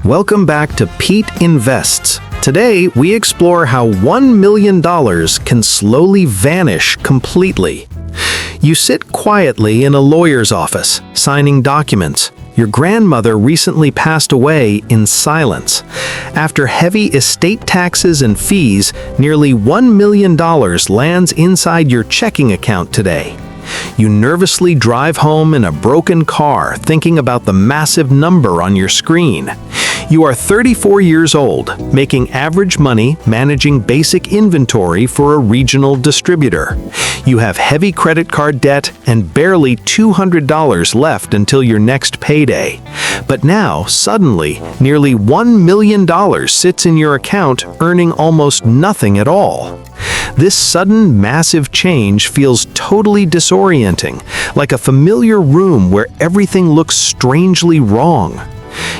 Welcome back to Pete Invests. Today, we explore how $1 million can slowly vanish completely. You sit quietly in a lawyer's office, signing documents. Your grandmother recently passed away in silence. After heavy estate taxes and fees, nearly $1 million lands inside your checking account today. You nervously drive home in a broken car, thinking about the massive number on your screen. You are 34 years old, making average money managing basic inventory for a regional distributor. You have heavy credit card debt and barely $200 left until your next payday. But now, suddenly, nearly $1 million sits in your account, earning almost nothing at all. This sudden, massive change feels totally disorienting, like a familiar room where everything looks strangely wrong.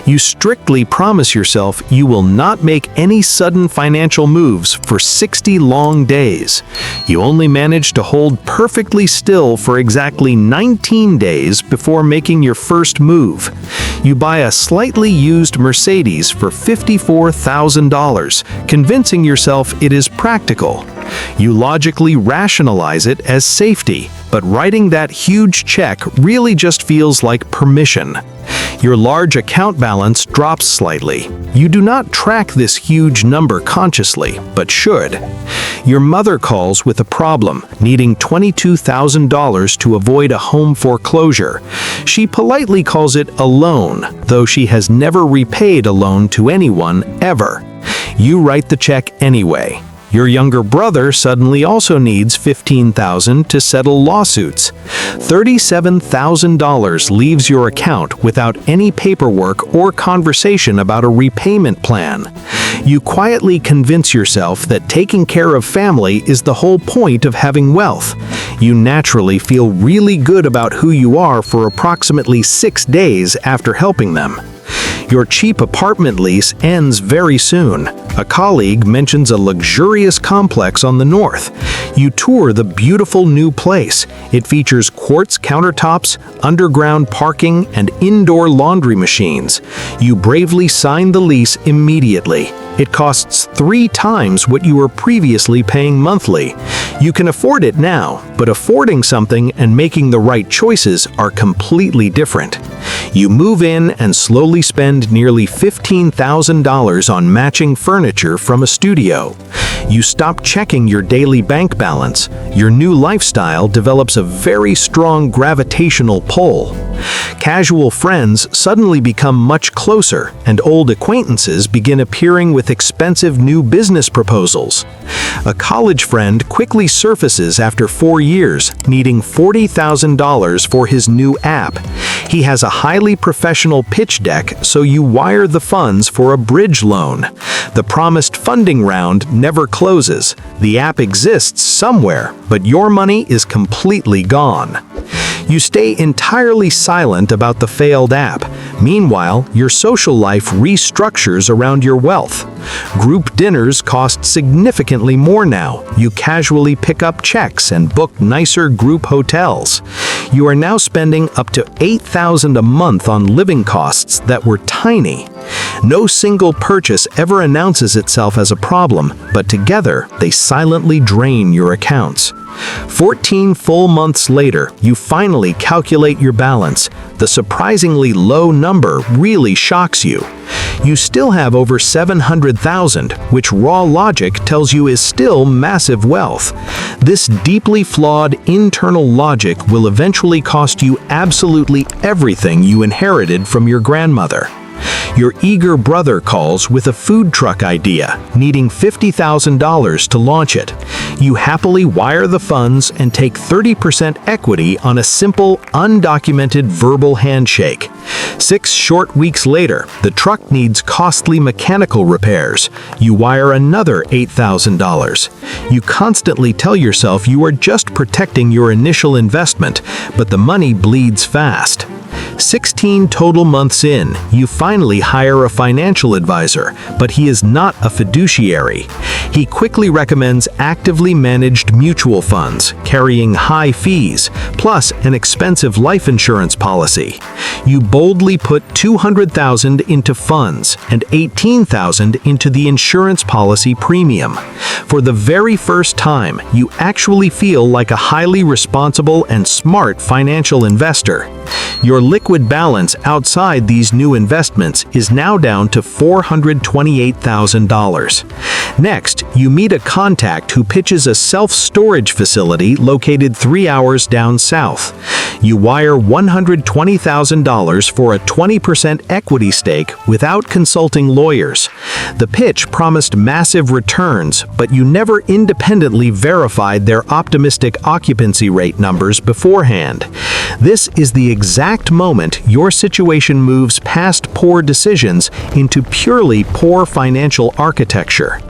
You strictly promise yourself you will not make any sudden financial moves for 60 long days. You only manage to hold perfectly still for exactly 19 days before making your first move. You buy a slightly used Mercedes for $54,000, convincing yourself it is practical. You logically rationalize it as safety, but writing that huge check really just feels like permission. Your large account balance drops slightly. You do not track this huge number consciously, but should. Your mother calls with a problem, needing $22,000 to avoid a home foreclosure. She politely calls it a loan, though she has never repaid a loan to anyone ever. You write the check anyway. Your younger brother suddenly also needs $15,000 to settle lawsuits. $37,000 leaves your account without any paperwork or conversation about a repayment plan. You quietly convince yourself that taking care of family is the whole point of having wealth. You naturally feel really good about who you are for approximately 6 days after helping them. Your cheap apartment lease ends very soon. A colleague mentions a luxurious complex on the north. You tour the beautiful new place. It features quartz countertops, underground parking, and indoor laundry machines. You bravely sign the lease immediately. It costs 3 times what you were previously paying monthly. You can afford it now, but affording something and making the right choices are completely different. You move in and slowly spend nearly $15,000 on matching furniture from a studio. You stop checking your daily bank balance. Your new lifestyle develops a very strong gravitational pull. Casual friends suddenly become much closer, and old acquaintances begin appearing with expensive new business proposals. A college friend quickly surfaces after 4 years, needing $40,000 for his new app. He has a highly professional pitch deck, so you wire the funds for a bridge loan. The promised funding round never closes. The app exists somewhere, but your money is completely gone. You stay entirely silent about the failed app. Meanwhile, your social life restructures around your wealth. Group dinners cost significantly more now. You casually pick up checks and book nicer group hotels. You are now spending up to $8,000 a month on living costs that were tiny. No single purchase ever announces itself as a problem, but together they silently drain your accounts. 14 full months later, you finally calculate your balance. The surprisingly low number really shocks you. You still have over $700,000, which raw logic tells you is still massive wealth. This deeply flawed internal logic will eventually cost you absolutely everything you inherited from your grandmother. Your eager brother calls with a food truck idea, needing $50,000 to launch it. You happily wire the funds and take 30% equity on a simple, undocumented verbal handshake. 6 short weeks later, the truck needs costly mechanical repairs. You wire another $8,000. You constantly tell yourself you are just protecting your initial investment, but the money bleeds fast. 16 total months in, you finally hire a financial advisor, but he is not a fiduciary. He quickly recommends actively managed mutual funds, carrying high fees, plus an expensive life insurance policy. You boldly put $200,000 into funds and $18,000 into the insurance policy premium. For the very first time, you actually feel like a highly responsible and smart financial investor. Your liquid balance outside these new investments is now down to $428,000. Next, you meet a contact who pitches a self-storage facility located 3 hours down south. You wire $120,000 for a 20% equity stake without consulting lawyers. The pitch promised massive returns, but you never independently verified their optimistic occupancy rate numbers beforehand. This is the exact moment your situation moves past poor decisions into purely poor financial architecture.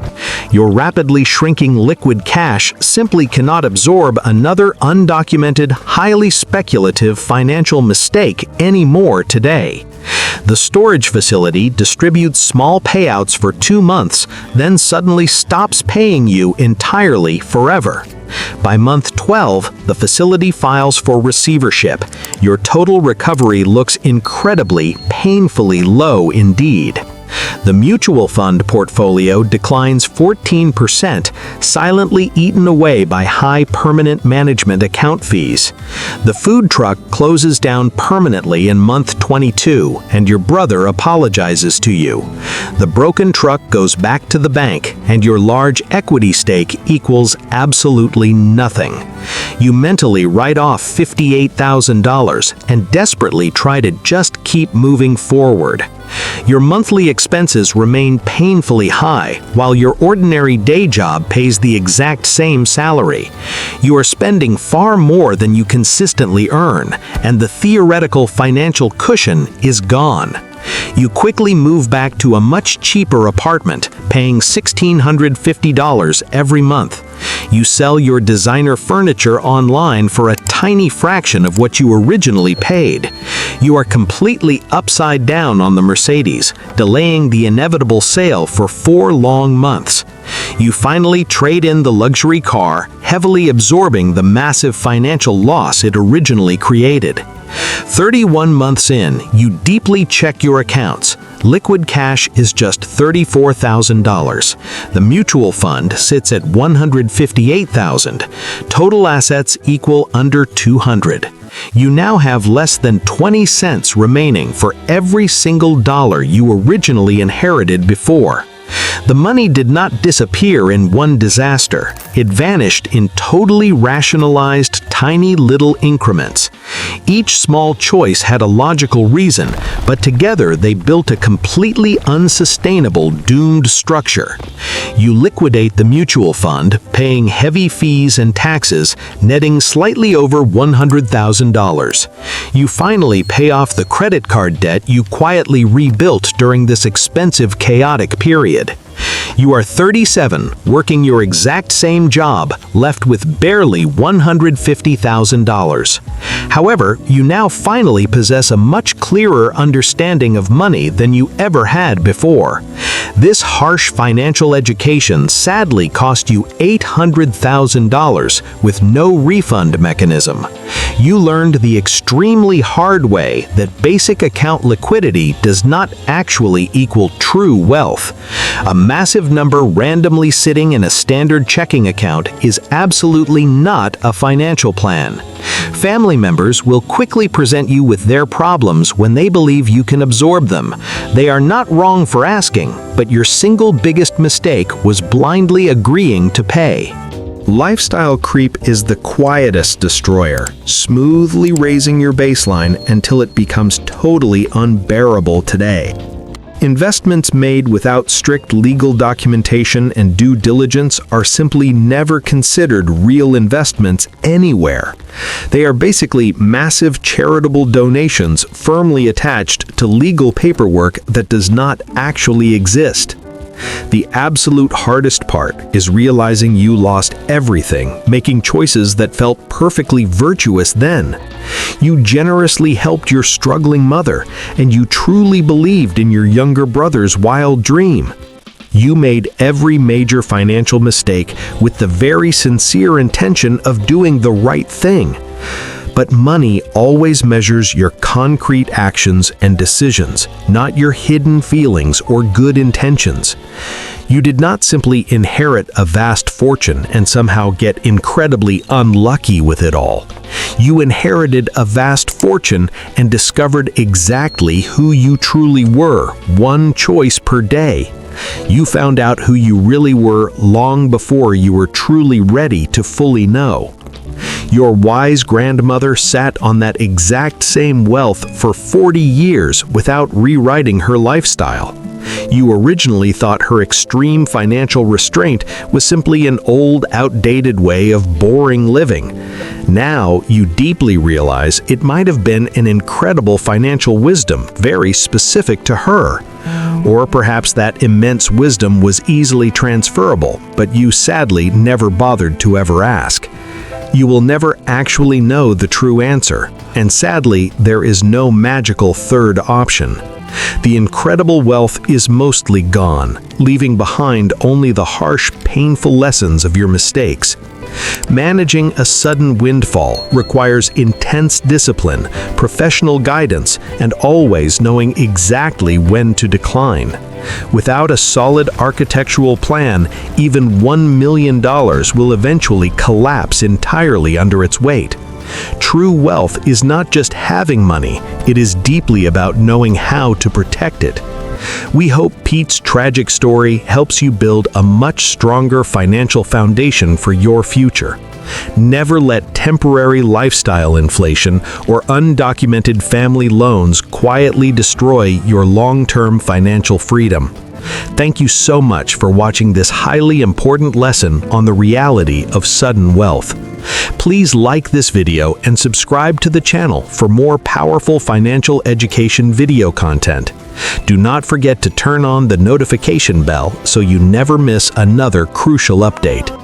Your rapidly shrinking liquid cash simply cannot absorb another undocumented, highly speculative financial mistake anymore today. The storage facility distributes small payouts for 2 months, then suddenly stops paying you entirely forever. By month 12, the facility files for receivership. Your total recovery looks incredibly, painfully low indeed. The mutual fund portfolio declines 14%, silently eaten away by high permanent management account fees. The food truck closes down permanently in month 22, and your brother apologizes to you. The broken truck goes back to the bank, and your large equity stake equals absolutely nothing. You mentally write off $58,000 and desperately try to just keep moving forward. Your monthly expenses remain painfully high, while your ordinary day job pays the exact same salary. You are spending far more than you consistently earn, and the theoretical financial cushion is gone. You quickly move back to a much cheaper apartment, paying $1,650 every month. You sell your designer furniture online for a tiny fraction of what you originally paid. You are completely upside down on the Mercedes, delaying the inevitable sale for 4 long months. You finally trade in the luxury car, heavily absorbing the massive financial loss it originally created. 31 months in, you deeply check your accounts. Liquid cash is just $34,000. The mutual fund sits at $158,000. Total assets equal under $200. You now have less than 20 cents remaining for every single dollar you originally inherited before. The money did not disappear in one disaster. It vanished in totally rationalized, tiny little increments. Each small choice had a logical reason, but together they built a completely unsustainable, doomed structure. You liquidate the mutual fund, paying heavy fees and taxes, netting slightly over $100,000. You finally pay off the credit card debt you quietly rebuilt during this expensive, chaotic period. You are 37, working your exact same job, left with barely $150,000. However, you now finally possess a much clearer understanding of money than you ever had before. This harsh financial education sadly cost you $800,000 with no refund mechanism. You learned the extremely hard way that basic account liquidity does not actually equal true wealth. A massive number randomly sitting in a standard checking account is absolutely not a financial plan. Family members will quickly present you with their problems when they believe you can absorb them. They are not wrong for asking, but your single biggest mistake was blindly agreeing to pay. Lifestyle creep is the quietest destroyer, smoothly raising your baseline until it becomes totally unbearable today. Investments made without strict legal documentation and due diligence are simply never considered real investments anywhere. They are basically massive charitable donations firmly attached to legal paperwork that does not actually exist. The absolute hardest part is realizing you lost everything, making choices that felt perfectly virtuous then. You generously helped your struggling mother, and you truly believed in your younger brother's wild dream. You made every major financial mistake with the very sincere intention of doing the right thing. But money always measures your concrete actions and decisions, not your hidden feelings or good intentions. You did not simply inherit a vast fortune and somehow get incredibly unlucky with it all. You inherited a vast fortune and discovered exactly who you truly were, one choice per day. You found out who you really were long before you were truly ready to fully know. Your wise grandmother sat on that exact same wealth for 40 years without rewriting her lifestyle. You originally thought her extreme financial restraint was simply an old, outdated way of boring living. Now, you deeply realize it might have been an incredible financial wisdom, very specific to her. Or perhaps that immense wisdom was easily transferable, but you sadly never bothered to ever ask. You will never actually know the true answer, and sadly, there is no magical third option. The incredible wealth is mostly gone, leaving behind only the harsh, painful lessons of your mistakes. Managing a sudden windfall requires intense discipline, professional guidance, and always knowing exactly when to decline. Without a solid architectural plan, even $1 million will eventually collapse entirely under its weight. True wealth is not just having money, it is deeply about knowing how to protect it. We hope Pete's tragic story helps you build a much stronger financial foundation for your future. Never let temporary lifestyle inflation or undocumented family loans quietly destroy your long-term financial freedom. Thank you so much for watching this highly important lesson on the reality of sudden wealth. Please like this video and subscribe to the channel for more powerful financial education video content. Do not forget to turn on the notification bell so you never miss another crucial update.